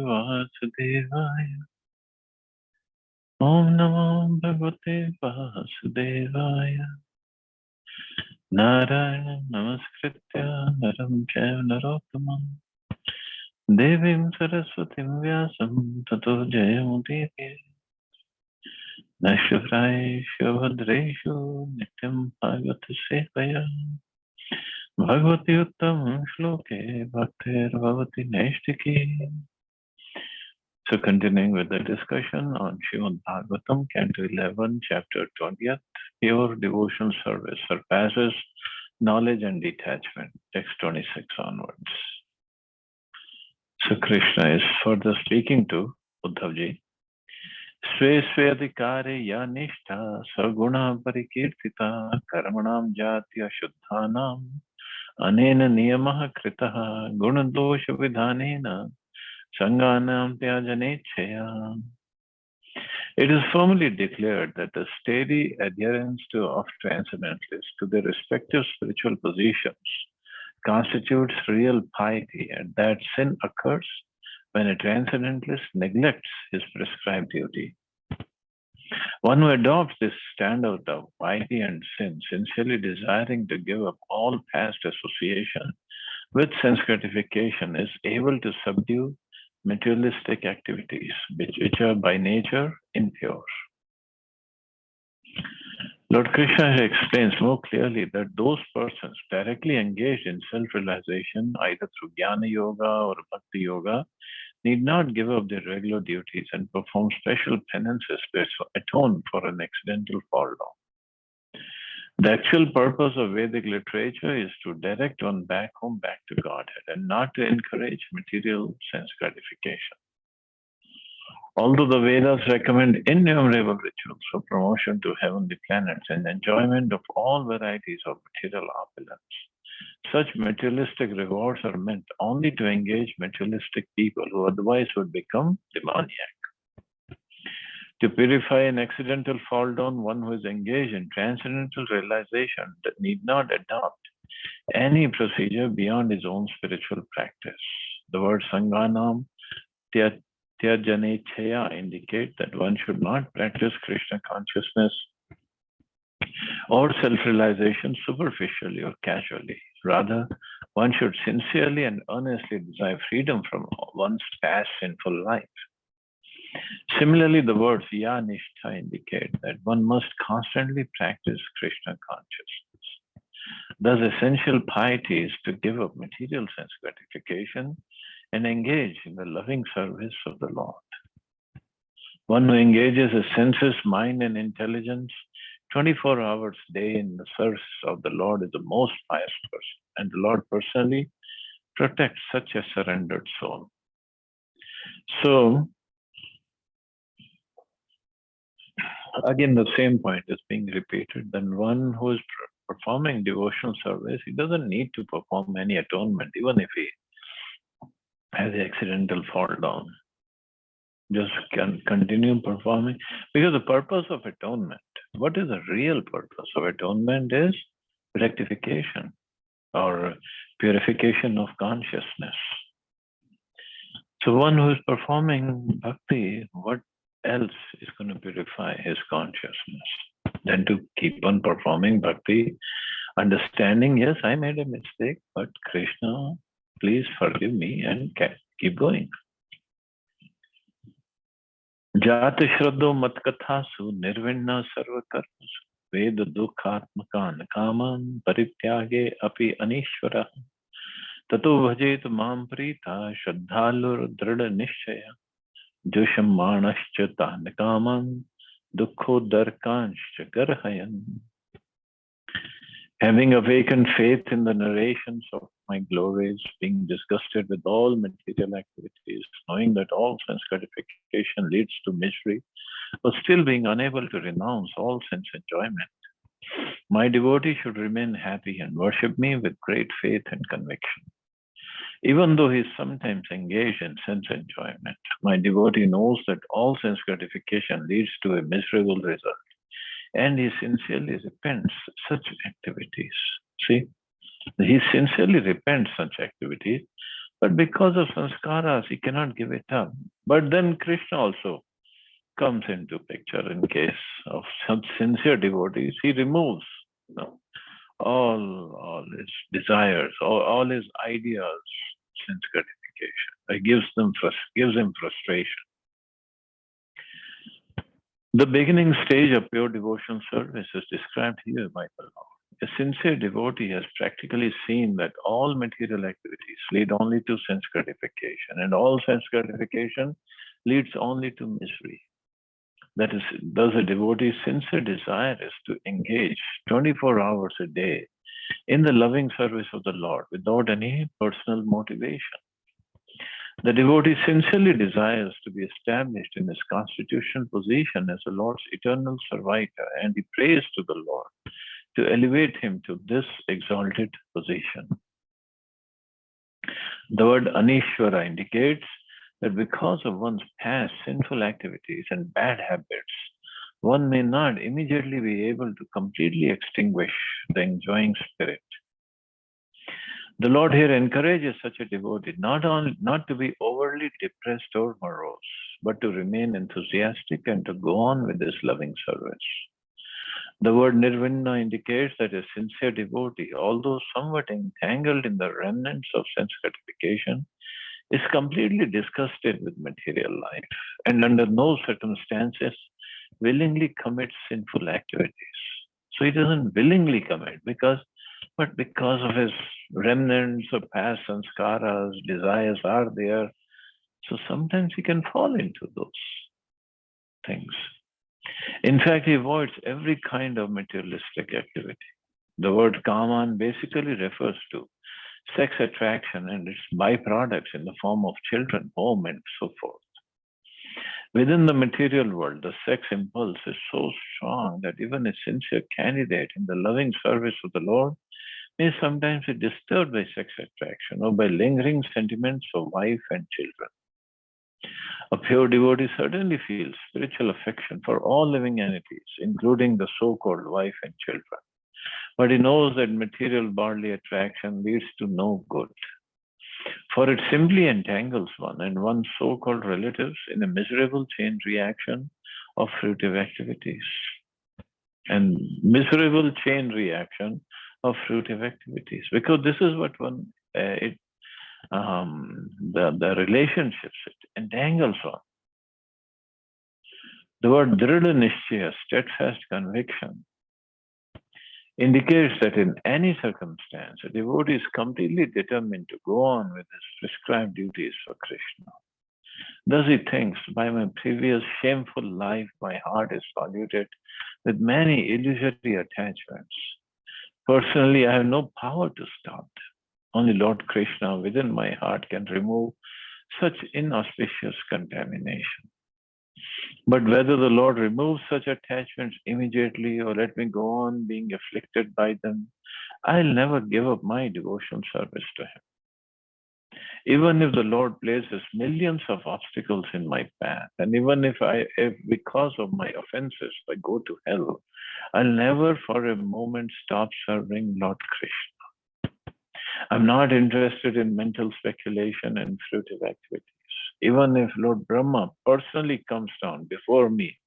वासुदेवाय। Om Namo Bhagavate Vasudevaya. Narayana Namaskritya Naram Chaiva Narottamam Devim Saraswatim Vyasam Tato Jayamudire. Nashvarayu Bhadreshu Nityam Bhagavata Sevaya. Bhagavati Uttam Shloke Bhaktir Bhavati Naistiki. So continuing with the discussion on Srimad Bhagavatam, Canto 11, Chapter 20th, Pure Devotional Service Surpasses Knowledge and Detachment, text 26 onwards. So Krishna is further speaking to Uddhavji. Sve Sveadhikare ya nishtha saguna parikirtita karmanam jatya shuddhanam anena niyamaha kritaha gunadosha vidhanena sanganam tyajanechaya. It is firmly declared that the steady adherence of transcendentalists to their respective spiritual positions constitutes real piety, and that sin occurs when a transcendentalist neglects his prescribed duty. One who adopts this standard of piety and sin, sincerely desiring to give up all past association with sense gratification, is able to subdue materialistic activities, which are by nature impure. Lord Krishna explains more clearly that those persons directly engaged in self-realization, either through Jnana Yoga or Bhakti Yoga, need not give up their regular duties and perform special penances to atone for an accidental fall down. The actual purpose of Vedic literature is to direct one back to Godhead and not to encourage material sense gratification. Although the Vedas recommend innumerable rituals for promotion to heavenly planets and enjoyment of all varieties of material opulence, such materialistic rewards are meant only to engage materialistic people who otherwise would become demoniac. To purify an accidental fall down, one who is engaged in transcendental realization need not adopt any procedure beyond his own spiritual practice. The word Sanganam Tyajanechaya indicate that one should not practice Krishna consciousness or self-realization superficially or casually. Rather, one should sincerely and earnestly desire freedom from one's past sinful life. Similarly, the words Ya Nishtha indicate that one must constantly practice Krishna consciousness. Thus, essential piety is to give up material sense gratification and engage in the loving service of the Lord. One who engages his senses, mind, and intelligence 24 hours a day in the service of the Lord is the most pious person, and the Lord personally protects such a surrendered soul. So, again, the same point is being repeated. Then one who is performing devotional service, he doesn't need to perform any atonement, even if he has the accidental fall down. Just can continue performing, because the purpose of atonement, what is the real purpose of atonement is rectification or purification of consciousness. So one who is performing bhakti, what else is going to purify his consciousness than to keep on performing bhakti, understanding, yes, I made a mistake, but Krishna, please forgive me and keep going. Jata Shraddho Matkathasu Nirvinna Sarva Karmasu Veda Dukhatmakan Kaman Parityage Api Anishvara Tato Bhajet Mam Prita Shraddhalur Drada Nishchaya Jusham Manascha Nikaman Dukho Darkanshcha Garhayan. Having awakened faith in the narrations of my glories, being disgusted with all material activities, knowing that all sense gratification leads to misery, but still being unable to renounce all sense enjoyment, my devotee should remain happy and worship me with great faith and conviction. Even though he is sometimes engaged in sense enjoyment, my devotee knows that all sense gratification leads to a miserable result, and he sincerely repents such activities. See, he sincerely repents such activities, But because of sanskaras, he cannot give it up. But then Krishna also comes into picture in case of some sincere devotees. He removes, you know, all his desires, all his ideas, sense gratification. It gives him frustration. The beginning stage of pure devotional service is described here by the Lord. A sincere devotee has practically seen that all material activities lead only to sense gratification, and all sense gratification leads only to misery. That is, thus a devotee's sincere desire is to engage 24 hours a day in the loving service of the Lord without any personal motivation. The devotee sincerely desires to be established in his constitutional position as the Lord's eternal servitor, and he prays to the Lord to elevate him to this exalted position. The word Anishwara indicates that because of one's past sinful activities and bad habits, one may not immediately be able to completely extinguish the enjoying spirit. The Lord here encourages such a devotee not to be overly depressed or morose, but to remain enthusiastic and to go on with this loving service. The word nirvinna indicates that a sincere devotee, although somewhat entangled in the remnants of sense gratification, is completely disgusted with material life and under no circumstances willingly commits sinful activities. So he doesn't willingly commit but because of his remnants of past sanskaras, desires are there. So sometimes he can fall into those things. In fact, he avoids every kind of materialistic activity. The word kaman basically refers to sex attraction and its byproducts in the form of children, home, and so forth. Within the material world, the sex impulse is so strong that even a sincere candidate in the loving service of the Lord may sometimes be disturbed by sex attraction or by lingering sentiments for wife and children. A pure devotee certainly feels spiritual affection for all living entities, including the so-called wife and children. But he knows that material bodily attraction leads to no good, for it simply entangles one and one's so-called relatives in a miserable chain reaction of fruitive activities. And miserable chain reaction of fruitive activities, because this is what one the relationships it entangles on. The word dhrida nishchaya, steadfast conviction, indicates that in any circumstance, a devotee is completely determined to go on with his prescribed duties for Krishna. Thus he thinks, by my previous shameful life, my heart is polluted with many illusory attachments. Personally, I have no power to stop them. Only Lord Krishna within my heart can remove such inauspicious contamination. But whether the Lord removes such attachments immediately or let me go on being afflicted by them, I'll never give up my devotional service to Him. Even if the Lord places millions of obstacles in my path, and even if because of my offenses I go to hell, I'll never for a moment stop serving Lord Krishna. I'm not interested in mental speculation and fruitive activities. Even if Lord Brahma personally comes down before me,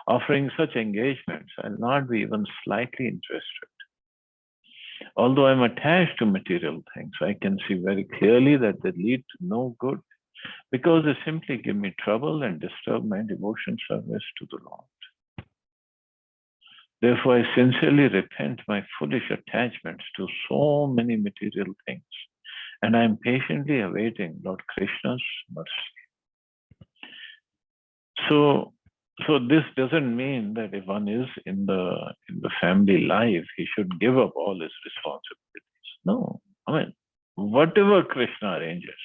offering such engagements, I'll not be even slightly interested. Although I'm attached to material things, I can see very clearly that they lead to no good because they simply give me trouble and disturb my devotion service to the Lord. Therefore, I sincerely repent my foolish attachments to so many material things, and I am patiently awaiting Lord Krishna's mercy. So this doesn't mean that if one is in the family life, he should give up all his responsibilities. No, I mean, whatever Krishna arranges.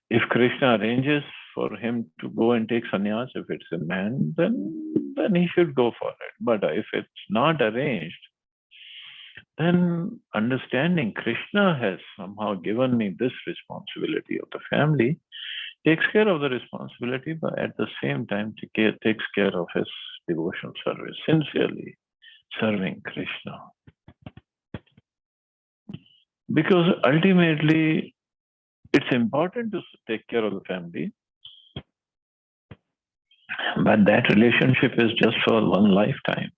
If Krishna arranges for him to go and take sannyas, if it's a man, then he should go for it. But if it's not arranged, then understanding Krishna has somehow given me this responsibility of the family, takes care of the responsibility, but at the same time takes care of his devotional service, sincerely serving Krishna. Because ultimately, It's important to take care of the family, but that relationship is just for one lifetime.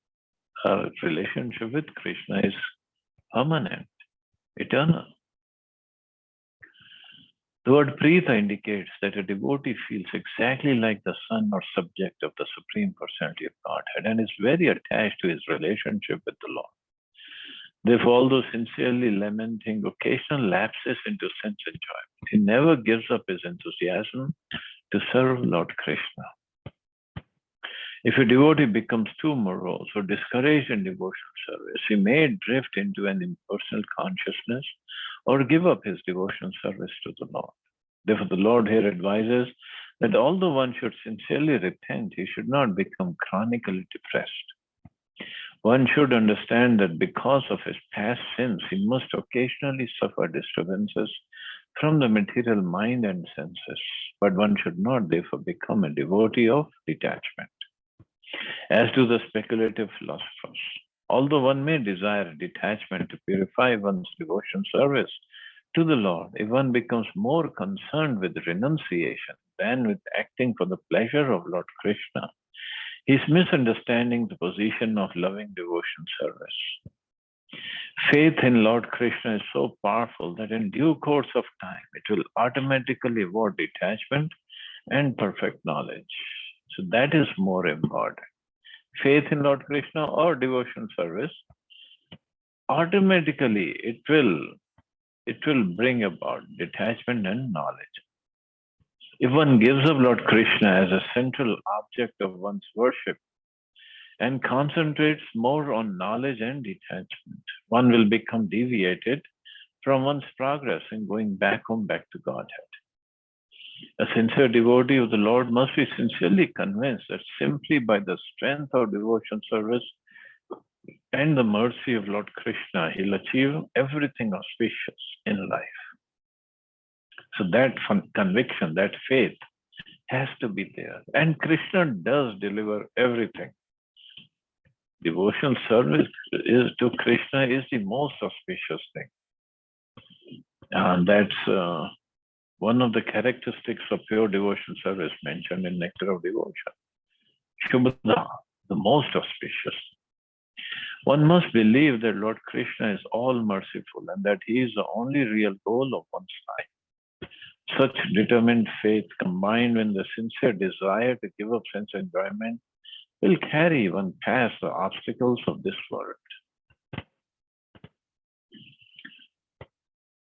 Our relationship with Krishna is permanent, eternal. The word Prita indicates that a devotee feels exactly like the son or subject of the Supreme Personality of Godhead and is very attached to his relationship with the Lord. Therefore, although sincerely lamenting occasional lapses into sense enjoyment, he never gives up his enthusiasm to serve Lord Krishna. If a devotee becomes too morose or discouraged in devotional service, he may drift into an impersonal consciousness or give up his devotional service to the Lord. Therefore, the Lord here advises that although one should sincerely repent, he should not become chronically depressed. One should understand that because of his past sins, he must occasionally suffer disturbances from the material mind and senses, but one should not therefore become a devotee of detachment. As do the speculative philosophers, although one may desire detachment to purify one's devotion service to the Lord, if one becomes more concerned with renunciation than with acting for the pleasure of Lord Krishna, he is misunderstanding the position of loving devotion service. Faith in Lord Krishna is so powerful that in due course of time, it will automatically evoke detachment and perfect knowledge. So that is more important. Faith in Lord Krishna or devotion service, automatically it will bring about detachment and knowledge. If one gives up Lord Krishna as a central object of one's worship and concentrates more on knowledge and detachment, one will become deviated from one's progress in going back home, back to Godhead. A sincere devotee of the Lord must be sincerely convinced that simply by the strength of devotion service and the mercy of Lord Krishna, he'll achieve everything auspicious in life. So that conviction, that faith has to be there. And Krishna does deliver everything. Devotional service to Krishna is the most auspicious thing. And that's one of the characteristics of pure devotion service mentioned in Nectar of Devotion. Shubhada, the most auspicious. One must believe that Lord Krishna is all merciful and that he is the only real goal of one's life. Such determined faith combined with the sincere desire to give up sense enjoyment will carry one past the obstacles of this world.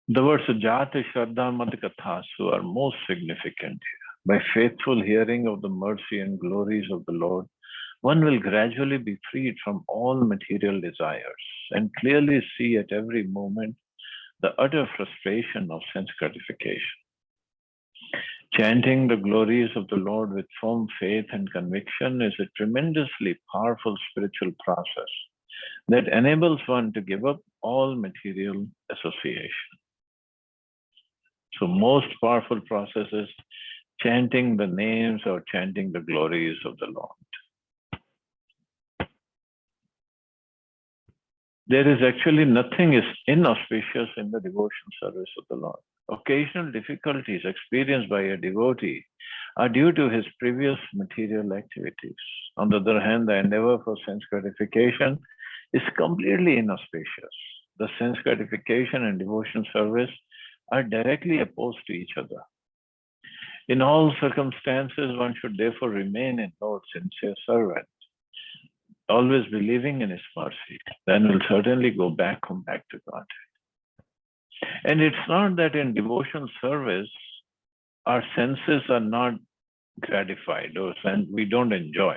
The words Jata Shraddha Madhikathasu are most significant here. By faithful hearing of the mercy and glories of the Lord, one will gradually be freed from all material desires and clearly see at every moment the utter frustration of sense gratification. Chanting the glories of the Lord with firm faith and conviction is a tremendously powerful spiritual process that enables one to give up all material association. So most powerful process is chanting the names or chanting the glories of the Lord. There is actually nothing is inauspicious in the devotion service of the Lord. Occasional difficulties experienced by a devotee are due to his previous material activities. On the other hand, the endeavor for sense gratification is completely inauspicious. The sense gratification and devotion service are directly opposed to each other. In all circumstances, one should therefore remain in Lord's sincere servant, always believing in his mercy. Then we'll certainly go back home, back to God. And it's not that in devotional service, our senses are not gratified or we don't enjoy.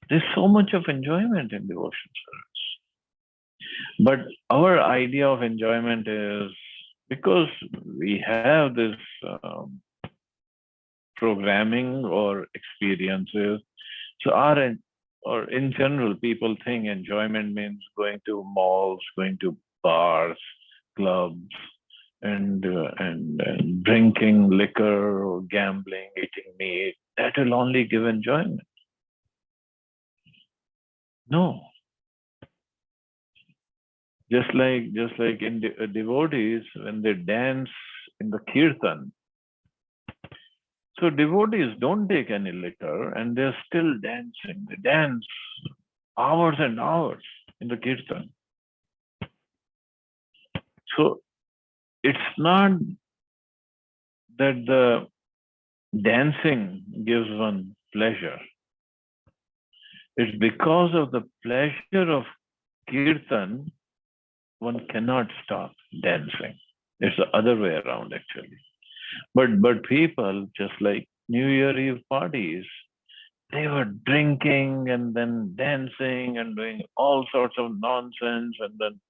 There's so much of enjoyment in devotional service. But our idea of enjoyment is because we have this programming or experiences. So or in general, people think enjoyment means going to malls, going to bars, clubs, and drinking liquor or gambling, eating meat. That will only give enjoyment. No. Just like in devotees, when they dance in the kirtan. So devotees don't take any liquor and they're still dancing. They dance hours and hours in the kirtan. So it's not that the dancing gives one pleasure. It's because of the pleasure of kirtan, one cannot stop dancing. It's the other way around, actually. But people, just like New Year Eve parties, they were drinking and then dancing and doing all sorts of nonsense and then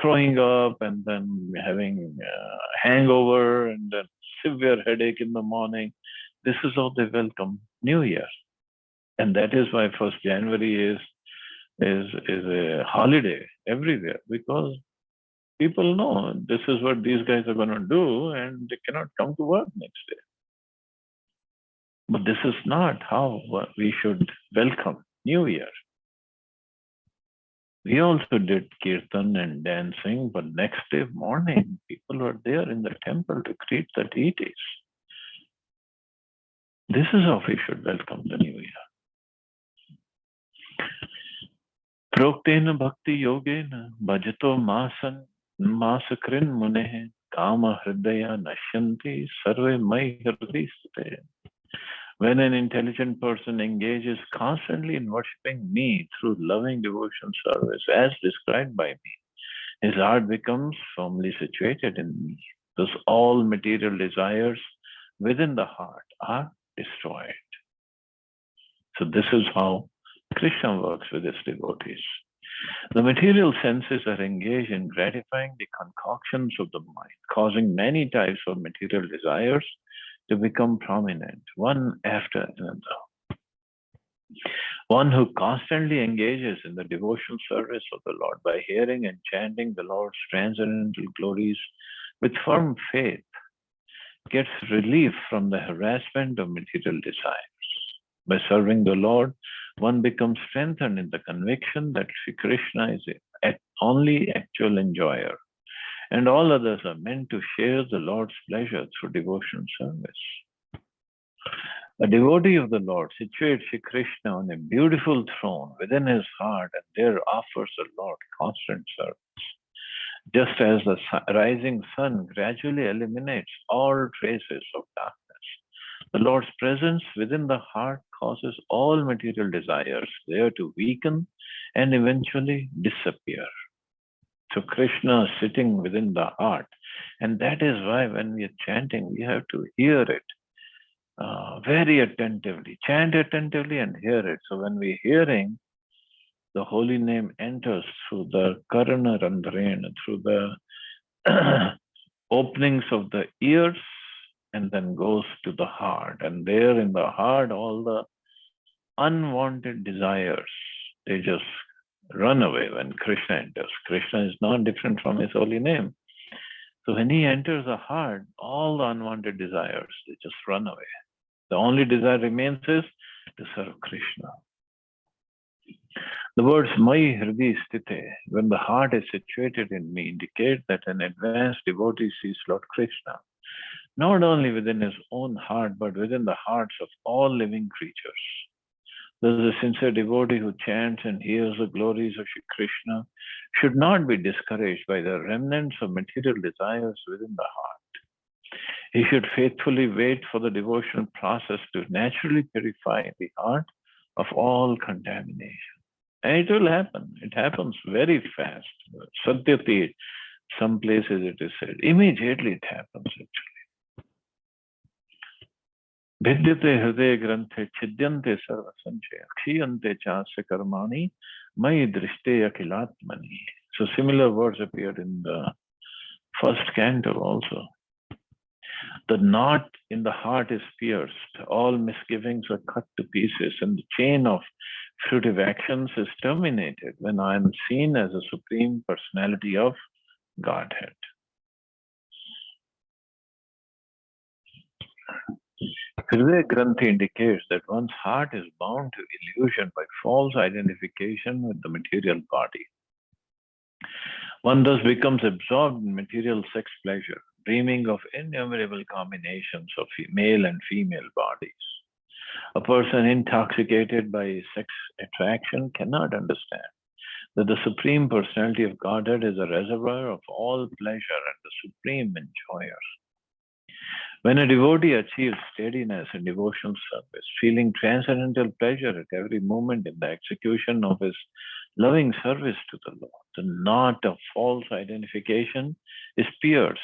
throwing up and then having hangover and then severe headache in the morning. This is how they welcome New Year. And that is why 1st January is a holiday everywhere, because people know this is what these guys are going to do and they cannot come to work next day. But this is not how we should welcome New Year. We also did kirtan and dancing, but next day morning, people were there in the temple to greet the deities. This is how we should welcome the New Year. Proktena bhakti yogena bhajato masakrin munehe kama hridaya nashyanti sarve mai hridayiste. When an intelligent person engages constantly in worshipping me through loving devotion service, as described by me, his heart becomes firmly situated in me. Thus, all material desires within the heart are destroyed. So this is how Krishna works with his devotees. The material senses are engaged in gratifying the concoctions of the mind, causing many types of material desires to become prominent, one after another. One who constantly engages in the devotional service of the Lord by hearing and chanting the Lord's transcendental glories with firm faith gets relief from the harassment of material desires. By serving the Lord, one becomes strengthened in the conviction that Sri Krishna is the only actual enjoyer, and all others are meant to share the Lord's pleasure through devotional service. A devotee of the Lord situates Sri Krishna on a beautiful throne within his heart and there offers the Lord constant service. Just as the rising sun gradually eliminates all traces of darkness, the Lord's presence within the heart causes all material desires there to weaken and eventually disappear. So Krishna is sitting within the heart. And that is why when we are chanting, we have to hear it very attentively. Chant attentively and hear it. So when we're hearing, the holy name enters through the Karana Randharena, through the openings of the ears, and then goes to the heart. And there in the heart, all the unwanted desires, they just run away when Krishna enters. Krishna is not different from his holy name. So when he enters the heart, all the unwanted desires, they just run away. The only desire remains is to serve Krishna. The words Mai Hridi Sthite, when the heart is situated in me, indicate that an advanced devotee sees Lord Krishna, not only within his own heart, but within the hearts of all living creatures. Thus, a sincere devotee who chants and hears the glories of Shri Krishna should not be discouraged by the remnants of material desires within the heart. He should faithfully wait for the devotional process to naturally purify the heart of all contamination. And it will happen. It happens very fast. Satyati, some places it is said, immediately it happens actually. Vidyate hriday granthe chidyante sarva sanchaya kshiyante chasya karmani mai drishte akilatmani. So similar words appeared in the first canto also. The knot in the heart is pierced. All misgivings are cut to pieces, and the chain of fruitive actions is terminated when I am seen as a supreme personality of Godhead. Hridaya Granthi indicates that one's heart is bound to illusion by false identification with the material body. One thus becomes absorbed in material sex pleasure. dreaming of innumerable combinations of male and female bodies. A person intoxicated by sex attraction cannot understand that the Supreme Personality of Godhead is a reservoir of all pleasure and the supreme enjoyer. When a devotee achieves steadiness in devotional service, feeling transcendental pleasure at every moment in the execution of his loving service to the Lord, the knot of false identification is pierced,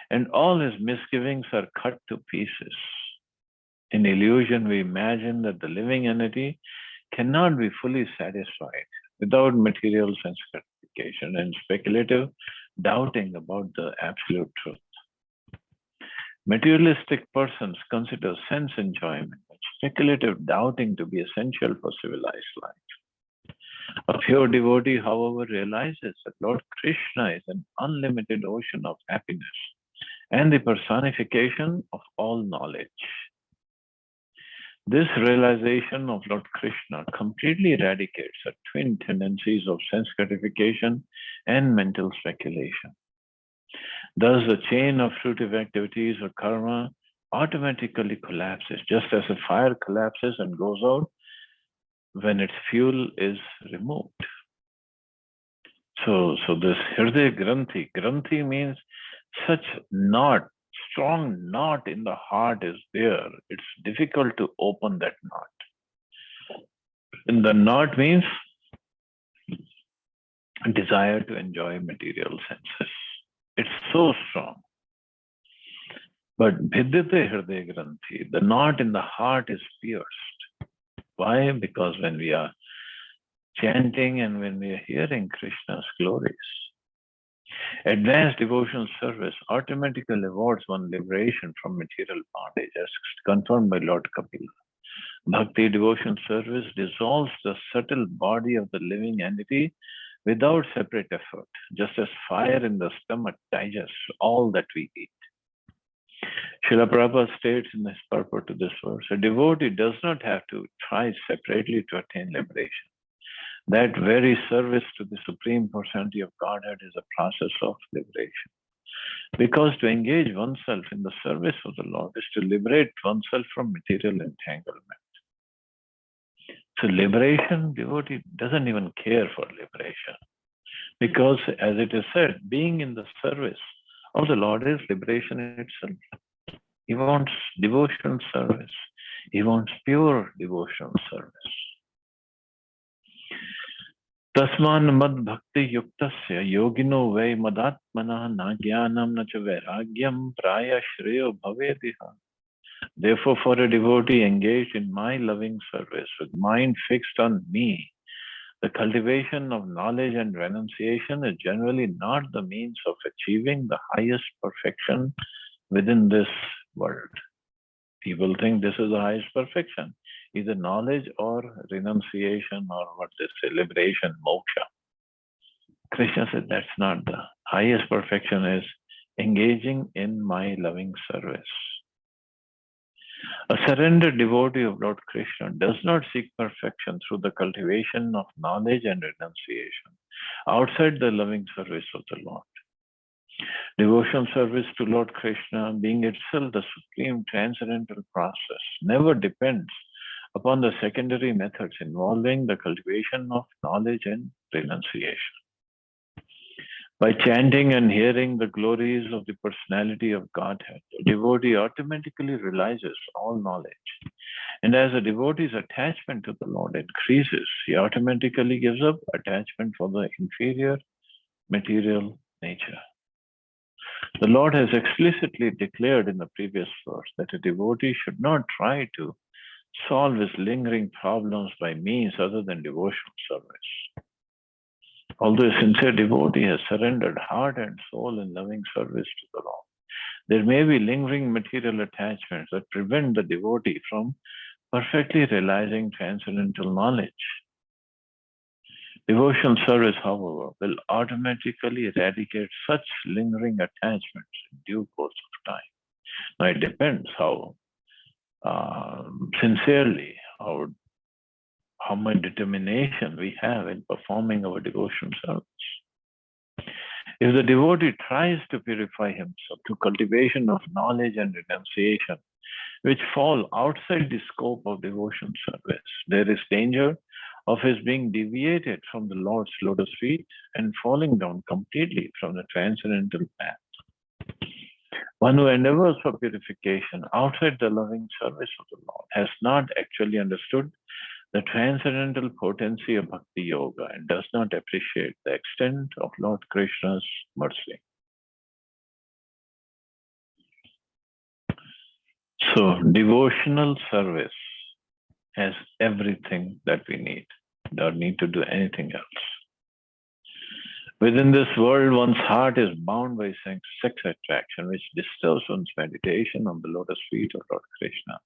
and all his misgivings are cut to pieces. In illusion, we imagine that the living entity cannot be fully satisfied without material sense gratification and speculative doubting about the absolute truth. Materialistic persons consider sense enjoyment and speculative doubting to be essential for civilized life. A pure devotee, however, realizes that Lord Krishna is an unlimited ocean of happiness and the personification of all knowledge. This realization of Lord Krishna completely eradicates the twin tendencies of sense gratification and mental speculation. Thus, the chain of fruitive activities or karma automatically collapses, just as a fire collapses and goes out when its fuel is removed. So this Hriday Granthi means such knot, strong knot in the heart is there. It's difficult to open that knot. And the knot means desire to enjoy material senses. It's so strong. But Bhidyate Hriday Granthi, the knot in the heart is pierced. Why? Because when we are chanting and when we are hearing Krishna's glories, advanced devotional service automatically awards one liberation from material bondage, as confirmed by Lord Kapila. Bhakti devotional service dissolves the subtle body of the living entity without separate effort, just as fire in the stomach digests all that we eat. Srila Prabhupada states in his purport to this verse, a devotee does not have to try separately to attain liberation. That very service to the Supreme Personality of Godhead is a process of liberation. Because to engage oneself in the service of the Lord is to liberate oneself from material entanglement. So liberation, devotee doesn't even care for liberation. Because as it is said, being in the service of the Lord is liberation itself. He wants devotional service. He wants pure devotional service. Tasman mad bhakti yuktasya yogino vai madatmana na jnanam na cha vairagyam praya shreyo bhavediha. Therefore, for a devotee engaged in my loving service with mind fixed on me, the cultivation of knowledge and renunciation is generally not the means of achieving the highest perfection within this world. People think this is the highest perfection, either knowledge or renunciation or what they say, liberation, moksha. Krishna said that's not the highest perfection, is engaging in my loving service. A surrendered devotee of Lord Krishna does not seek perfection through the cultivation of knowledge and renunciation outside the loving service of the Lord. Devotional service to Lord Krishna, being itself the supreme transcendental process, never depends upon the secondary methods involving the cultivation of knowledge and renunciation. By chanting and hearing the glories of the personality of Godhead, a devotee automatically realizes all knowledge. And as a devotee's attachment to the Lord increases, he automatically gives up attachment for the inferior material nature. The Lord has explicitly declared in the previous verse that a devotee should not try to solve his lingering problems by means other than devotional service. Although a sincere devotee has surrendered heart and soul in loving service to the Lord, there may be lingering material attachments that prevent the devotee from perfectly realizing transcendental knowledge. Devotional service, however, will automatically eradicate such lingering attachments in due course of time. Now, it depends how sincerely, how much determination we have in performing our devotional service. If the devotee tries to purify himself through cultivation of knowledge and renunciation, which fall outside the scope of devotion service, there is danger of his being deviated from the Lord's lotus feet and falling down completely from the transcendental path. One who endeavors for purification outside the loving service of the Lord has not actually understood the transcendental potency of Bhakti Yoga and does not appreciate the extent of Lord Krishna's mercy. So, devotional service has everything that we need. Don't need to do anything else. Within this world, one's heart is bound by sex attraction, which disturbs one's meditation on the lotus feet of Lord Krishna.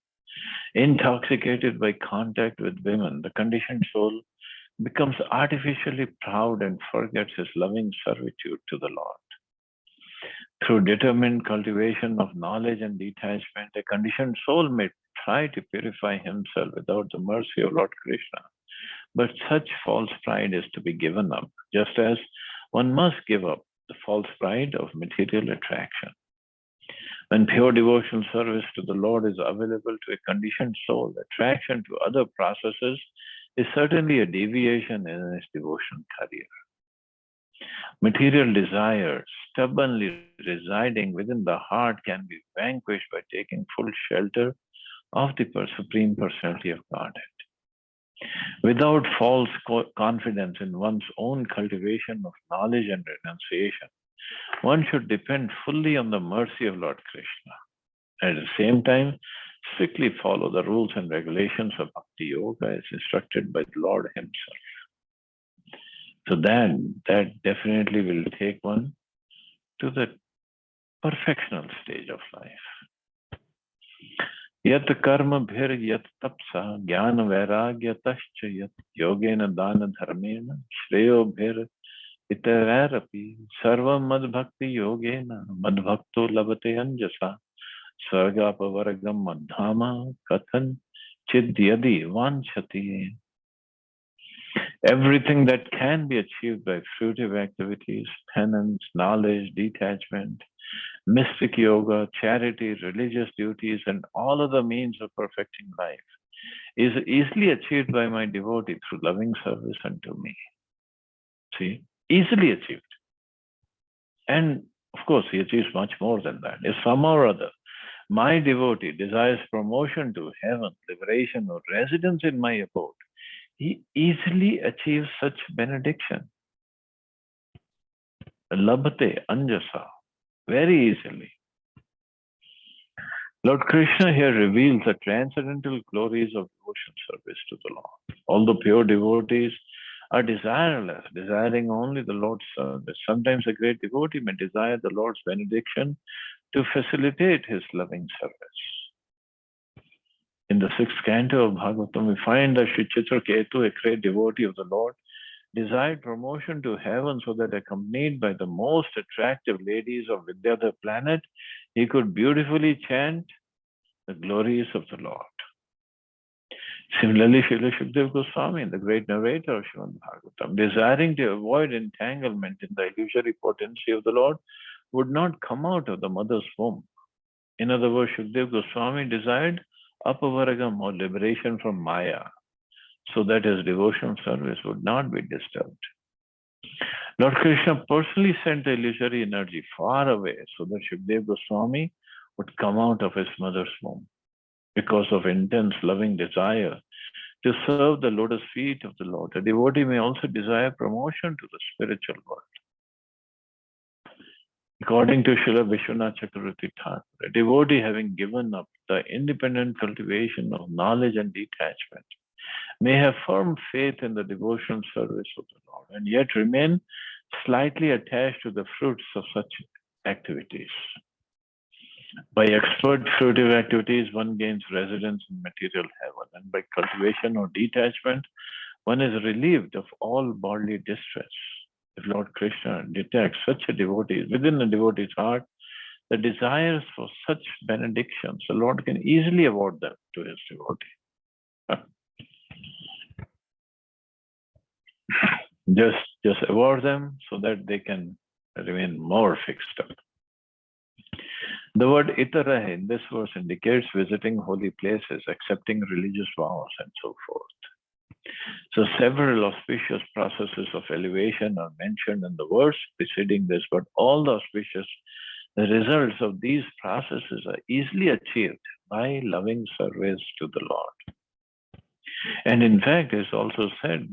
Intoxicated by contact with women, the conditioned soul becomes artificially proud and forgets his loving servitude to the Lord. Through determined cultivation of knowledge and detachment, a conditioned soul may try to purify himself without the mercy of Lord Krishna. But such false pride is to be given up, just as one must give up the false pride of material attraction. When pure devotional service to the Lord is available to a conditioned soul, attraction to other processes is certainly a deviation in his devotional career. Material desires stubbornly residing within the heart can be vanquished by taking full shelter of the Supreme Personality of Godhead. Without false confidence in one's own cultivation of knowledge and renunciation, one should depend fully on the mercy of Lord Krishna. At the same time, strictly follow the rules and regulations of Bhakti Yoga as instructed by the Lord himself. So that definitely will take one to the perfectional stage of life. Yat karma bhir yat tapsa jnana vairagyatascha yat yogena dana dharmena shreyo bhir itararapi sarvam mad bhakti yogena mad bhakto labate anjasa sargapavaragam madhama kathan chidyadi vanchati. Everything that can be achieved by fruitive activities, penance, knowledge, detachment, mystic yoga, charity, religious duties, and all other means of perfecting life is easily achieved by my devotee through loving service unto me. See, easily achieved. And of course, he achieves much more than that. If somehow or other my devotee desires promotion to heaven, liberation, or residence in my abode, he easily achieves such benediction. Labhate anjasa, very easily. Lord Krishna here reveals the transcendental glories of devotion service to the Lord. Although pure devotees are desireless, desiring only the Lord's service, sometimes a great devotee may desire the Lord's benediction to facilitate his loving service. In the 6th canto of Bhagavatam, we find that Sri Chitraketu, a great devotee of the Lord, desired promotion to heaven so that, accompanied by the most attractive ladies of Vidyadhar planet, he could beautifully chant the glories of the Lord. Similarly, Srila Shukdev Goswami, the great narrator of Srimad Bhagavatam, desiring to avoid entanglement in the illusory potency of the Lord, would not come out of the mother's womb. In other words, Shukdev Goswami desired apavaragam, or liberation from Maya, so that his devotional service would not be disturbed. Lord Krishna personally sent the illusory energy far away so that Shukdev Goswami would come out of his mother's womb. Because of intense loving desire to serve the lotus feet of the Lord, a devotee may also desire promotion to the spiritual world. According to Srila Vishwanath Chakravarti Thakur, a devotee having given up the independent cultivation of knowledge and detachment may have firm faith in the devotional service of the Lord and yet remain slightly attached to the fruits of such activities. By expert fruitive activities, one gains residence in material heaven, and by cultivation or detachment, one is relieved of all bodily distress. If Lord Krishna detects such a devotee within a devotee's heart, the desires for such benedictions, the Lord can easily award them to his devotee. Just award them so that they can remain more fixed up. The word itara in this verse indicates visiting holy places, accepting religious vows, and so forth. So several auspicious processes of elevation are mentioned in the verse preceding this, but all the auspicious results of these processes are easily achieved by loving service to the Lord. And in fact, it's also said,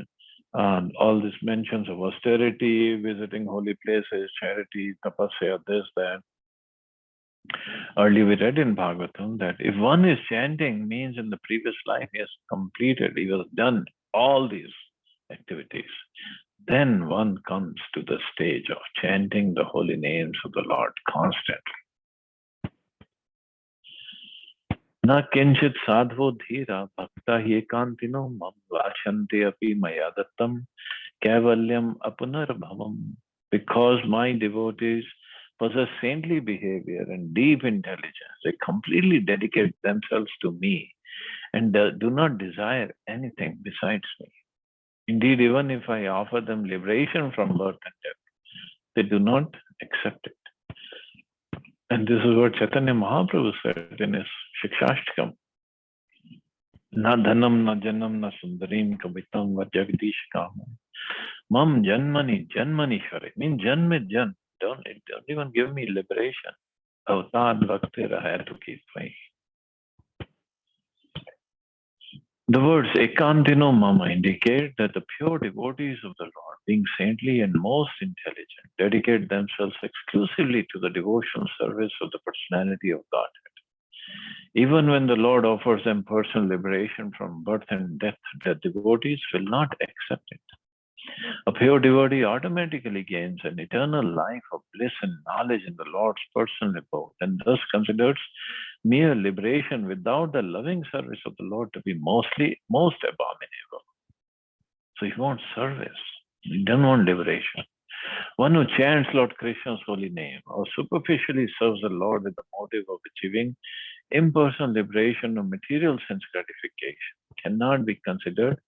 all these mentions of austerity, visiting holy places, charity, tapasya, this, that. Earlier we read in Bhagavatam that if one is chanting, means in the previous life he has completed, he has done all these activities. Then one comes to the stage of chanting the holy names of the Lord constantly. Na kinchit sadho dhira bhakta hi ekantino mam vachante api maya dattam kavalyam apunar bhavam. Because my devotees possess saintly behavior and deep intelligence, they completely dedicate themselves to me and do not desire anything besides me. Indeed, even if I offer them liberation from birth and death, they do not accept it. And this is what Chaitanya Mahaprabhu said in his Shikshashtakam. Na dhanam, na janam, na sundarim, kavitam, va jagdish kamam. Mam janmani, janmani shari. Means janme jan. Don't even give me liberation. Avtad bhakti raha to keep me. The words ekantino mama indicate that the pure devotees of the Lord, being saintly and most intelligent, dedicate themselves exclusively to the devotional service of the personality of Godhead. Even when the Lord offers them personal liberation from birth and death, the devotees will not accept it. A pure devotee automatically gains an eternal life of bliss and knowledge in the Lord's personal abode, and thus considers mere liberation without the loving service of the Lord to be most abominable. So he wants service. He doesn't want liberation. One who chants Lord Krishna's holy name or superficially serves the Lord with the motive of achieving impersonal liberation or material sense gratification cannot be considered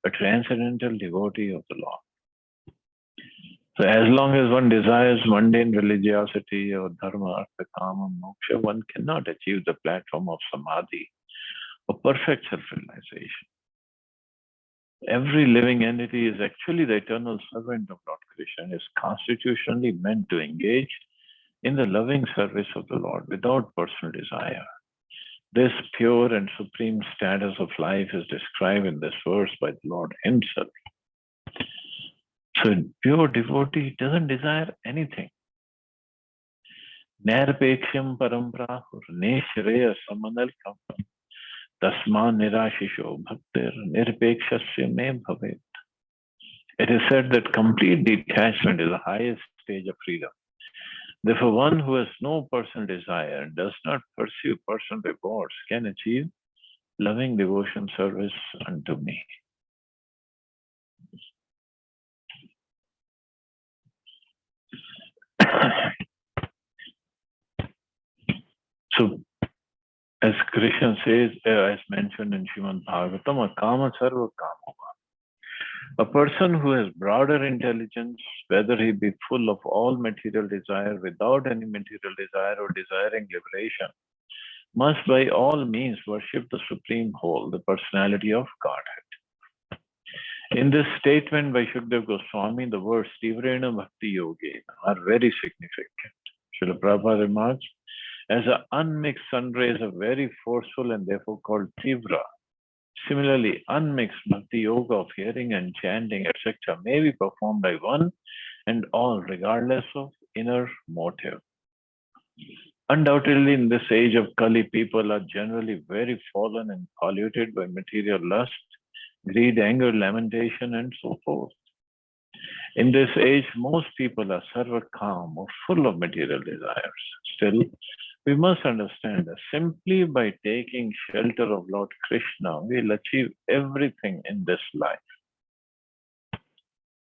a transcendental devotee of the Lord. So as long as one desires mundane religiosity or dharma, artha, kama, moksha, one cannot achieve the platform of samadhi or perfect self-realization. Every living entity is actually the eternal servant of Lord Krishna and is constitutionally meant to engage in the loving service of the Lord without personal desire. This pure and supreme status of life is described in this verse by the Lord himself. So a pure devotee doesn't desire anything. Nirpeksham param prahur neshreya samanal kampam tasma nirashisho bhaktir nirpekshasya me bhavet. It is said that complete detachment is the highest stage of freedom. Therefore, one who has no personal desire and does not pursue personal rewards can achieve loving devotion service unto me. So, as Krishna says, as mentioned in Srimad Bhagavatam, kama sarva kama. A person who has broader intelligence, whether he be full of all material desire, without any material desire, or desiring liberation, must by all means worship the Supreme Whole, the personality of Godhead. In this statement by Shukdev Goswami, the words Tivrena Bhakti Yogena are very significant. Srila Prabhupada remarks, as an unmixed sun rays are very forceful and therefore called Tivra. Similarly, unmixed Bhakti Yoga of hearing and chanting, etc., may be performed by one and all, regardless of inner motive. Undoubtedly, in this age of Kali, people are generally very fallen and polluted by material lust, greed, anger, lamentation, and so forth. In this age, most people are sarva-kam or full of material desires. Still, we must understand that simply by taking shelter of Lord Krishna, we'll achieve everything in this life.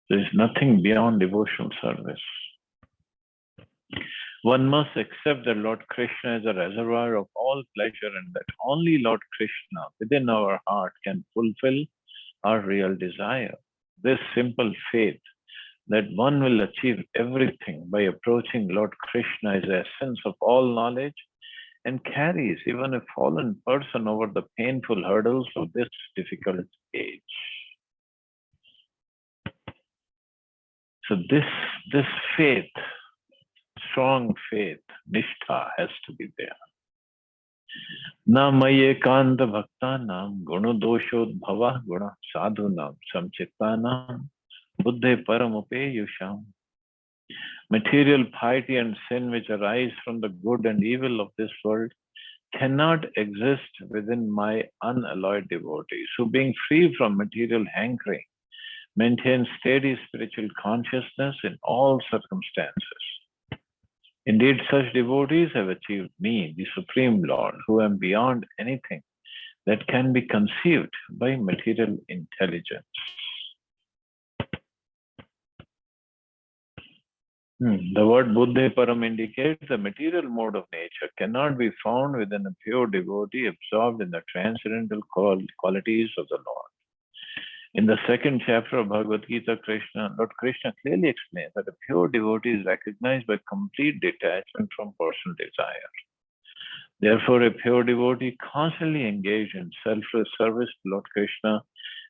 There is nothing beyond devotional service. One must accept that Lord Krishna is a reservoir of all pleasure and that only Lord Krishna within our heart can fulfill our real desire. This simple faith that one will achieve everything by approaching Lord Krishna as the essence of all knowledge and carries even a fallen person over the painful hurdles of this difficult age. So this faith, strong faith, nishtha has to be there. Na maye kanta bhaktanam gunadoshod guna sadhunam samchittanam buddhe paramupeyusham. Material piety and sin which arise from the good and evil of this world cannot exist within my unalloyed devotees, who being free from material hankering, maintain steady spiritual consciousness in all circumstances. Indeed, such devotees have achieved me, the Supreme Lord, who am beyond anything that can be conceived by material intelligence. The word Buddha Param indicates the material mode of nature cannot be found within a pure devotee absorbed in the transcendental qualities of the Lord. In the second chapter of Bhagavad Gita, Lord Krishna clearly explains that a pure devotee is recognized by complete detachment from personal desire. Therefore, a pure devotee constantly engaged in selfless service to Lord Krishna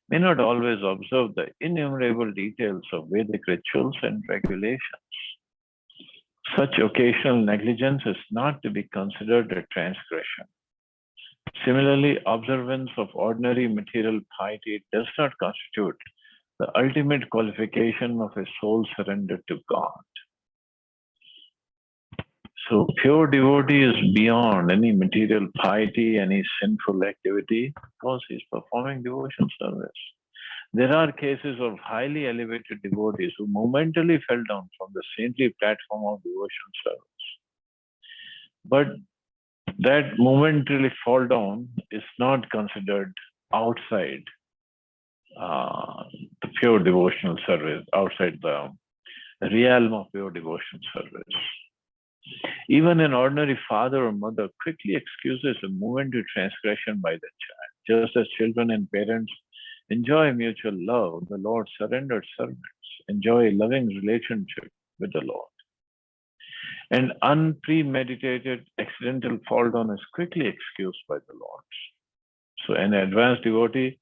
may not always observe the innumerable details of Vedic rituals and regulations. Such occasional negligence is not to be considered a transgression. Similarly, observance of ordinary material piety does not constitute the ultimate qualification of a soul surrendered to God. So, pure devotee is beyond any material piety, any sinful activity, because he is performing devotion service. There are cases of highly elevated devotees who momentarily fell down from the saintly platform of devotion service. But that momentarily fall down is not considered outside the pure devotional service, outside the realm of pure devotional service. Even an ordinary father or mother quickly excuses a momentary transgression by the child. Just as children and parents enjoy mutual love, the Lord surrendered servants enjoy a loving relationship with the Lord. An unpremeditated accidental fall down is quickly excused by the Lord. So an advanced devotee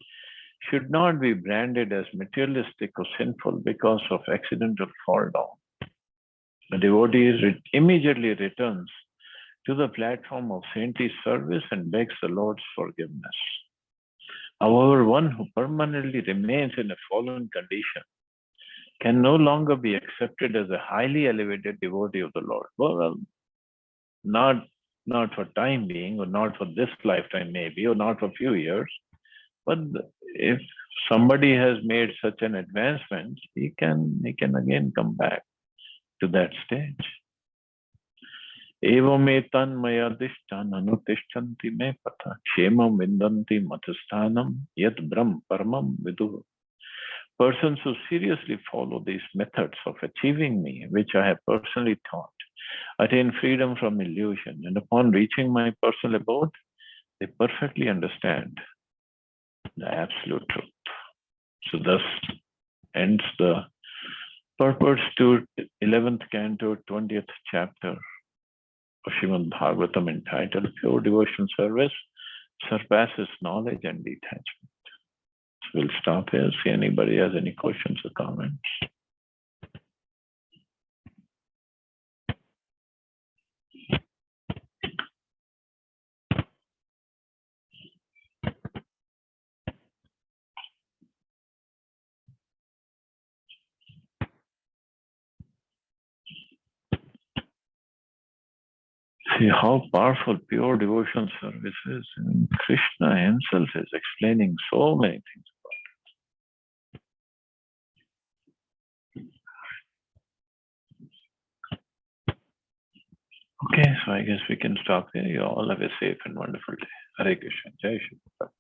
should not be branded as materialistic or sinful because of accidental fall down. The devotee immediately returns to the platform of saintly service and begs the Lord's forgiveness. However, one who permanently remains in a fallen condition can no longer be accepted as a highly elevated devotee of the Lord. Well, not for time being, or not for this lifetime maybe, or not for a few years. But if somebody has made such an advancement, he can again come back to that stage. Evametan maya dishtan anutishtanti me patha kshemam vindanti matasthanam yat brahm paramam viduh. Persons who seriously follow these methods of achieving me, which I have personally taught, attain freedom from illusion, and upon reaching my personal abode, they perfectly understand the absolute truth. So thus ends the purport to 11th canto, 20th chapter of Srimad Bhagavatam, entitled Pure Devotion Service Surpasses Knowledge and Detachment. So we'll stop here, see anybody has any questions or comments. See how powerful pure devotion service is. And Krishna himself is explaining so many things about it. Okay, so I guess we can stop here. You all have a safe and wonderful day. Hare Krishna. Jai Shri Krishna.